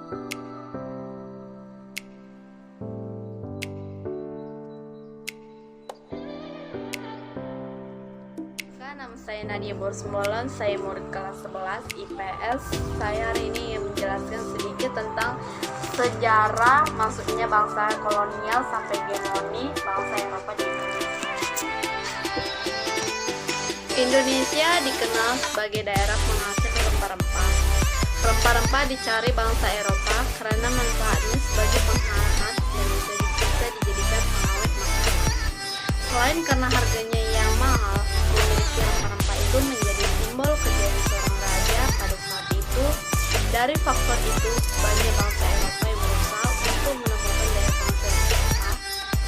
Nama saya Nadia Borsmolon, saya murid kelas 11 IPS. Saya hari ini ingin menjelaskan sedikit tentang sejarah masuknya bangsa kolonial sampai hegemoni bangsa Eropa di Indonesia. Indonesia dikenal sebagai daerah penghasil rempah-rempah. Rempah-rempah dicari bangsa Eropa karena manfaatnya sebagai penghangat dan bisa dijadikan pengawet makanan. Selain karena harganya yang mahal, memiliki rempah-rempah itu menjadi simbol kejayaan seorang raja pada saat itu. Dari faktor itu, banyak bangsa Eropa yang berusaha untuk menemukan daya penghasil rempah,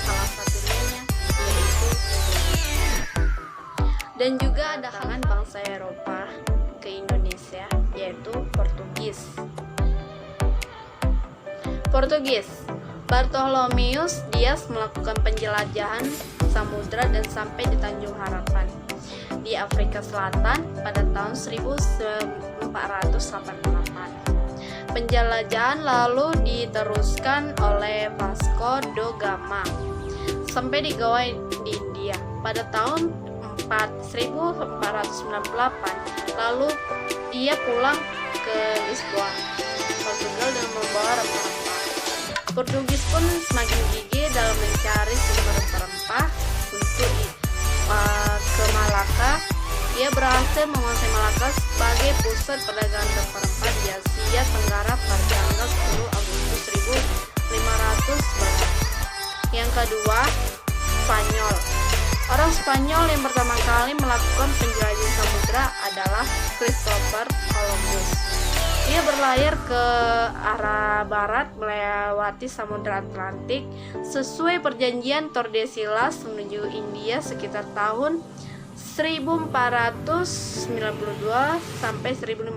salah satunya yaitu Indonesia. Dan juga ada tangan bangsa Eropa ke Indonesia, yaitu Portugis. Bartolomeus Dias melakukan penjelajahan samudra dan sampai di Tanjung Harapan di Afrika Selatan pada tahun 1488. Penjelajahan lalu diteruskan oleh Vasco da Gama sampai di Goa di India pada tahun 1498. Lalu ia pulang ke Lisboa, Portugal dengan membawa rempah-rempah. Portugis pun semakin gigih dalam mencari sumber rempah-rempah untuk ke Malaka. Ia berhasil menguasai Malaka sebagai pusat perdagangan rempah-rempah di Asia Tenggara pada tanggal 10 Agustus 1500. Yang kedua, Spanyol. Orang Spanyol yang pertama kali melakukan penjelajahan samudra adalah Christopher Columbus. Ia berlayar ke arah barat melewati Samudra Atlantik sesuai perjanjian Tordesillas menuju India sekitar tahun 1492 sampai 1502.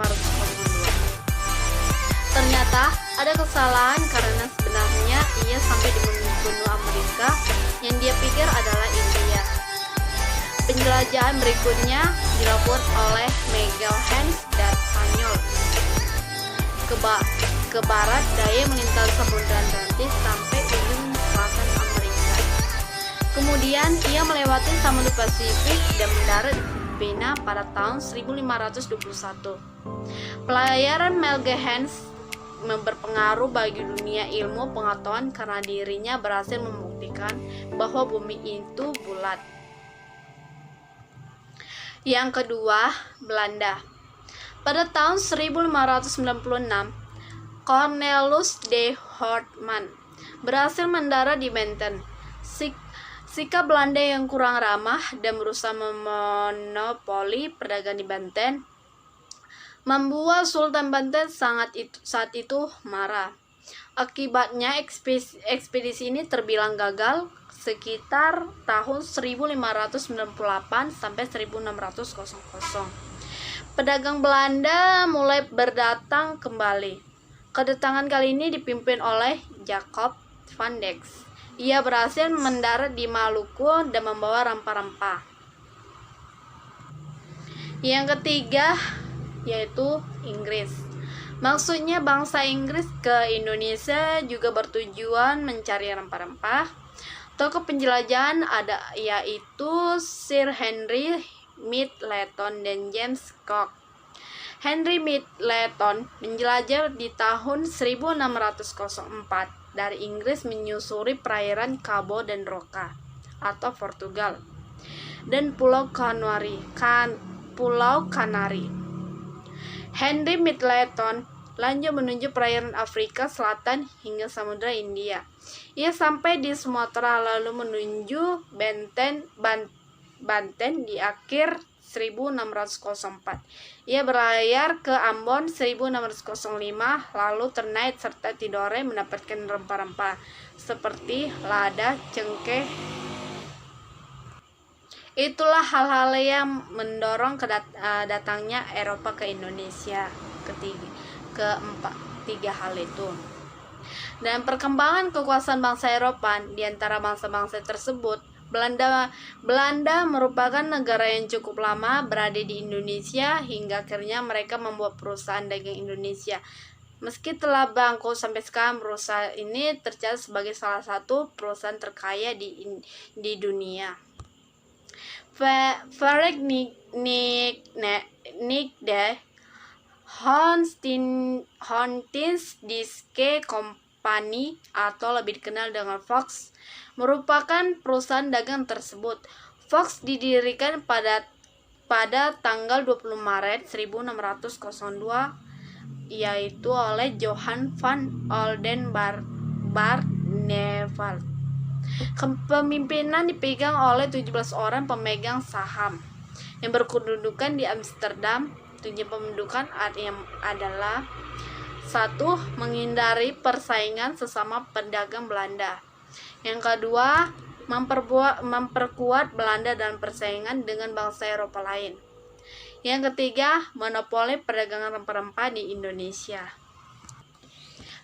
Ternyata ada kesalahan karena sebenarnya ia sampai di benua Amerika yang dia pikir adalah India. Penjelajahan berikutnya dilakukan oleh Magellan dan Spanyol ke barat daya melintasi Samudra Atlantik sampai ujung selatan Amerika. Kemudian ia melewati Samudra Pasifik dan mendarat di Filipina pada tahun 1521. Pelayaran Magellan berpengaruh bagi dunia ilmu pengetahuan karena dirinya berhasil membuktikan bahwa bumi itu bulat. Yang kedua, Belanda. Pada tahun 1596, Cornelis de Houtman berhasil mendarat di Banten. Sikap Belanda yang kurang ramah dan berusaha memonopoli perdagangan di Banten membuat Sultan Banten saat itu marah. Akibatnya ekspedisi ini terbilang gagal sekitar tahun 1598 sampai 1600. Pedagang Belanda mulai berdatang kembali. Kedatangan kali ini dipimpin oleh Jacob van Dijk. Ia berhasil mendarat di Maluku dan membawa rempah-rempah. Yang ketiga yaitu Inggris. Maksudnya bangsa Inggris ke Indonesia juga bertujuan mencari rempah-rempah. Tokoh penjelajahan yaitu Sir Henry Middleton dan James Cook. Henry Middleton menjelajah di tahun 1604 dari Inggris menyusuri perairan Cabo dan Roca atau Portugal dan Pulau Kanari. Henry Middleton lanjut menuju perairan Afrika Selatan hingga Samudra India. Ia sampai di Sumatera lalu menuju Banten di akhir 1604. Ia berlayar ke Ambon 1605 lalu Ternate serta Tidore mendapatkan rempah-rempah seperti lada, cengkeh. Itulah hal-hal yang mendorong datangnya Eropa ke Indonesia. Tiga hal itu. Dan perkembangan kekuasaan bangsa Eropa di antara bangsa-bangsa tersebut, Belanda merupakan negara yang cukup lama berada di Indonesia hingga akhirnya mereka membuat perusahaan dagang Indonesia. Meski telah bangkrut sampai sekarang, perusahaan ini tercatat sebagai salah satu perusahaan terkaya di dunia. Frederik Nigde Hontinsdijke Company atau lebih dikenal dengan Fox merupakan perusahaan dagang tersebut. Fox didirikan pada tanggal 20 Maret 1602 yaitu oleh Johann van Oldenbarnevelt. Kepemimpinan dipegang oleh 17 orang pemegang saham yang berkedudukan di Amsterdam. Tujuan pembentukan adalah 1. Menghindari persaingan sesama pedagang Belanda. Yang kedua, memperkuat Belanda dalam persaingan dengan bangsa Eropa lain. Yang ketiga, monopoli perdagangan rempah-rempah di Indonesia.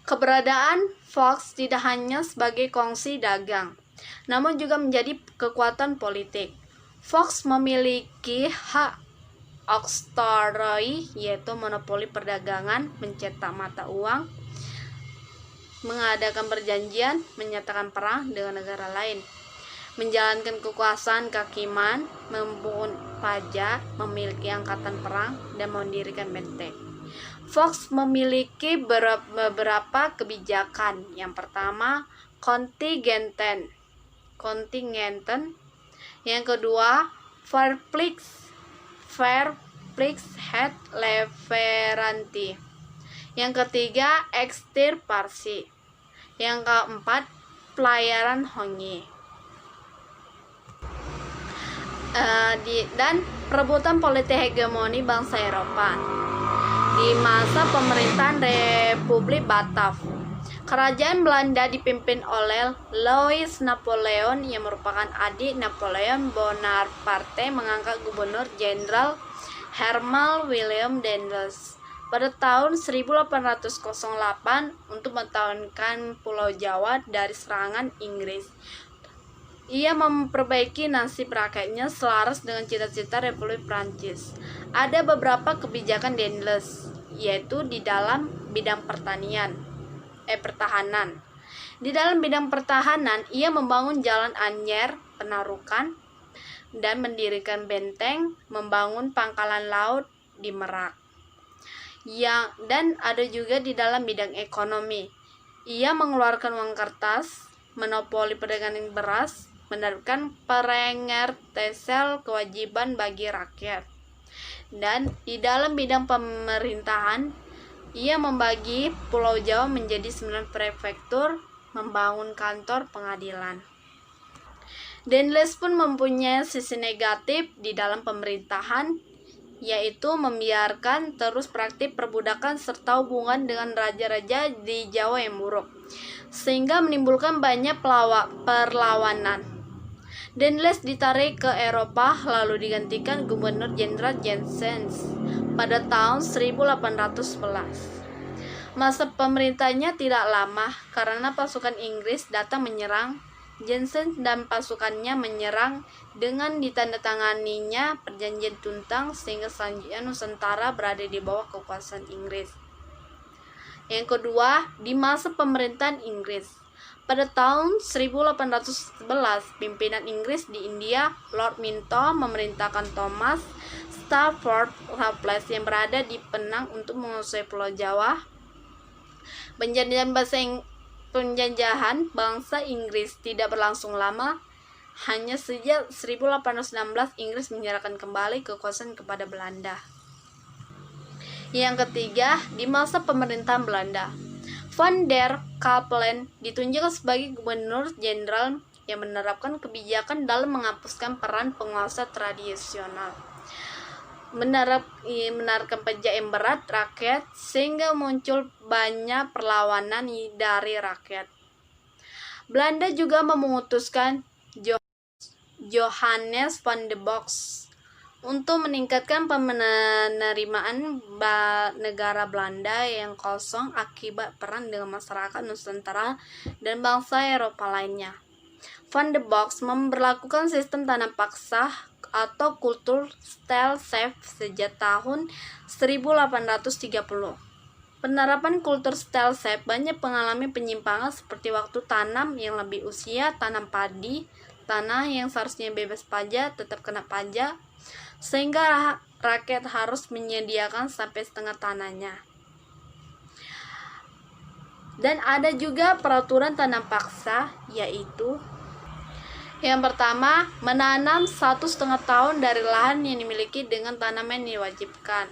Keberadaan Fox tidak hanya sebagai kongsi dagang, namun juga menjadi kekuatan politik. Fox memiliki hak oktroi, yaitu monopoli perdagangan, mencetak mata uang, mengadakan perjanjian, menyatakan perang dengan negara lain, menjalankan kekuasaan kehakiman, memungut pajak, memiliki angkatan perang, dan mendirikan benteng. Fox memiliki beberapa kebijakan. Yang pertama, kontingenten. Yang kedua, Verpflichtheid leverantie. Yang ketiga, ekstirpasi. Yang keempat, pelayaran hongi. Dan perebutan politik hegemoni bangsa Eropa. Di masa pemerintahan Republik Batav, kerajaan Belanda dipimpin oleh Louis Napoleon yang merupakan adik Napoleon Bonaparte mengangkat Gubernur Jenderal Herman Willem Daendels pada tahun 1808 untuk mempertahankan Pulau Jawa dari serangan Inggris. Ia memperbaiki nasib rakyatnya selaras dengan cita-cita Republik Prancis. Ada beberapa kebijakan Daendels, yaitu di dalam bidang pertahanan. Di dalam bidang pertahanan, ia membangun jalan Anyer, Penarukan, dan mendirikan benteng, membangun pangkalan laut di Merak. Dan ada juga di dalam bidang ekonomi. Ia mengeluarkan uang kertas, monopoli perdagangan beras, menerapkan Prengertesel kewajiban bagi rakyat. Dan di dalam bidang pemerintahan, ia membagi Pulau Jawa menjadi 9 prefektur, membangun kantor pengadilan. Daendels pun mempunyai sisi negatif di dalam pemerintahan, yaitu membiarkan terus praktik perbudakan serta hubungan dengan raja-raja di Jawa yang buruk, sehingga menimbulkan banyak perlawanan. Daendels ditarik ke Eropa lalu digantikan Gubernur Jenderal Janssens pada tahun 1811. Masa pemerintahnya tidak lama karena pasukan Inggris datang menyerang. Janssens dan pasukannya menyerang dengan ditandatanganinya perjanjian Tuntang sehingga selanjutnya Nusantara berada di bawah kekuasaan Inggris. Yang kedua, di masa pemerintahan Inggris. Pada tahun 1811, pimpinan Inggris di India, Lord Minto, memerintahkan Thomas Stafford Raffles yang berada di Penang untuk menguasai Pulau Jawa. Penjajahan bangsa Inggris tidak berlangsung lama. Hanya sejak 1816 Inggris menyerahkan kembali kekuasaan kepada Belanda. Yang ketiga, di masa pemerintahan Belanda, Van der Capellen ditunjuk sebagai Gubernur Jenderal yang menerapkan kebijakan dalam menghapuskan peran penguasa tradisional, menarik pajak yang berat rakyat sehingga muncul banyak perlawanan dari rakyat. Belanda juga memutuskan Johannes van de Box untuk meningkatkan penerimaan negara Belanda yang kosong akibat perang dengan masyarakat Nusantara dan bangsa Eropa lainnya. Van de Box memberlakukan sistem tanam paksa atau kultur Stelsel sejak tahun 1830. Penerapan kultur style chef banyak mengalami penyimpangan seperti waktu tanam yang lebih usia, tanam padi, tanah yang seharusnya bebas pajak tetap kena pajak, sehingga rakyat harus menyediakan sampai setengah tanahnya. Dan ada juga peraturan tanam paksa, yaitu yang pertama, menanam 1,5 tahun dari lahan yang dimiliki dengan tanaman yang diwajibkan.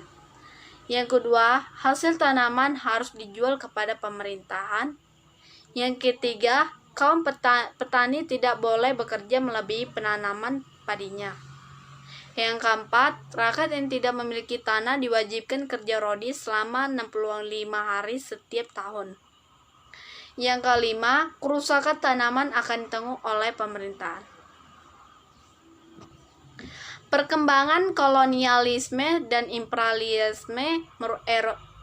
Yang kedua, hasil tanaman harus dijual kepada pemerintahan. Yang ketiga, kaum petani tidak boleh bekerja melebihi penanaman padinya. Yang keempat, rakyat yang tidak memiliki tanah diwajibkan kerja rodi selama 65 hari setiap tahun. Yang kelima, kerusakan tanaman akan ditanggung oleh pemerintahan. Perkembangan kolonialisme dan imperialisme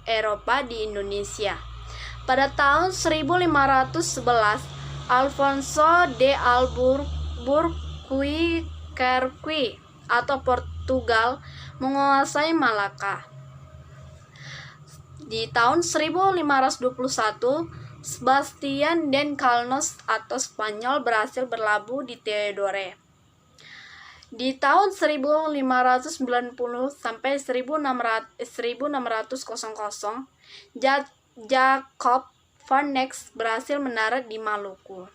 Eropa di Indonesia. Pada tahun 1511, Alfonso de Albuquerque atau Portugal menguasai Malaka. Di tahun 1521, Sebastian dan Calnos atau Spanyol berhasil berlabuh di Tidore. Di tahun 1590 sampai 1600, Jacob van Nex berhasil mendarat di Maluku.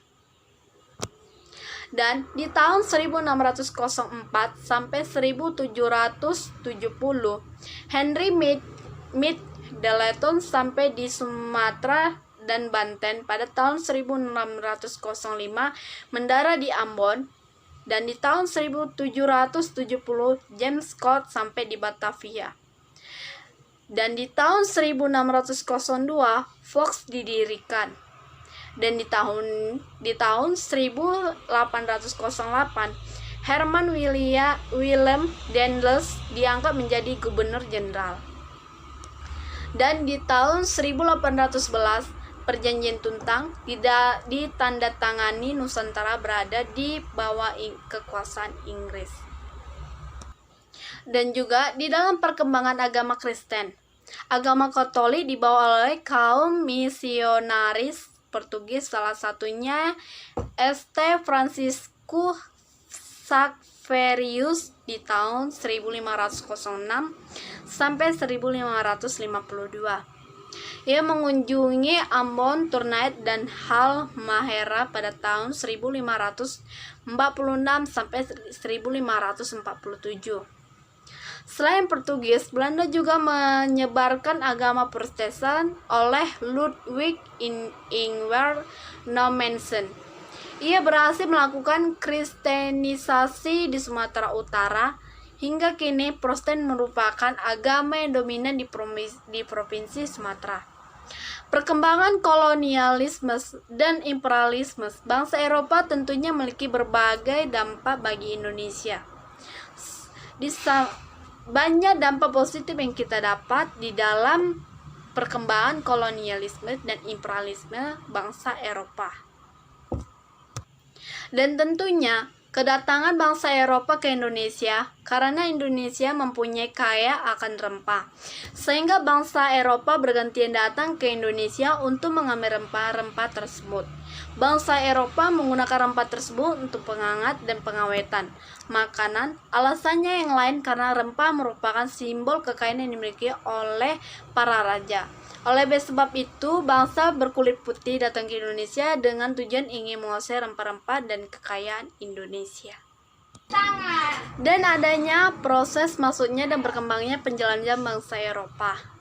Dan di tahun 1604 sampai 1770, Henry Middleton sampai di Sumatera dan Banten. Pada tahun 1605 mendarat di Ambon. Dan di tahun 1770 James Scott sampai di Batavia. Dan di tahun 1602 Fox didirikan. Dan di tahun 1808 Herman Willem Daendels diangkat menjadi gubernur jenderal. Dan di tahun 1811 Perjanjian Tuntang tidak ditandatangani, Nusantara berada di bawah kekuasaan Inggris. Dan juga di dalam perkembangan agama Kristen, agama Katolik dibawa oleh kaum misionaris Portugis, salah satunya St. Francisco Xaverius di tahun 1506 sampai 1552. Ia mengunjungi Ambon, Ternate, dan Halmahera pada tahun 1546 sampai 1547. Selain Portugis, Belanda juga menyebarkan agama Protestan oleh Ludwig Ingvar Nommensen. Ia berhasil melakukan kristenisasi di Sumatera Utara. Hingga kini Protestan merupakan agama yang dominan di Provinsi Sumatera. Perkembangan kolonialisme dan imperialisme bangsa Eropa tentunya memiliki berbagai dampak bagi Indonesia. Banyak dampak positif yang kita dapat di dalam perkembangan kolonialisme dan imperialisme bangsa Eropa. Dan tentunya kedatangan bangsa Eropa ke Indonesia karena Indonesia mempunyai kaya akan rempah, sehingga bangsa Eropa bergantian datang ke Indonesia untuk mengambil rempah-rempah tersebut. Bangsa Eropa menggunakan rempah tersebut untuk penghangat dan pengawetan makanan. Alasannya yang lain karena rempah merupakan simbol kekayaan yang dimiliki oleh para raja. Oleh sebab itu, bangsa berkulit putih datang ke Indonesia dengan tujuan ingin menguasai rempah-rempah dan kekayaan Indonesia. Dan adanya proses masuknya dan berkembangnya penjelajah bangsa Eropa.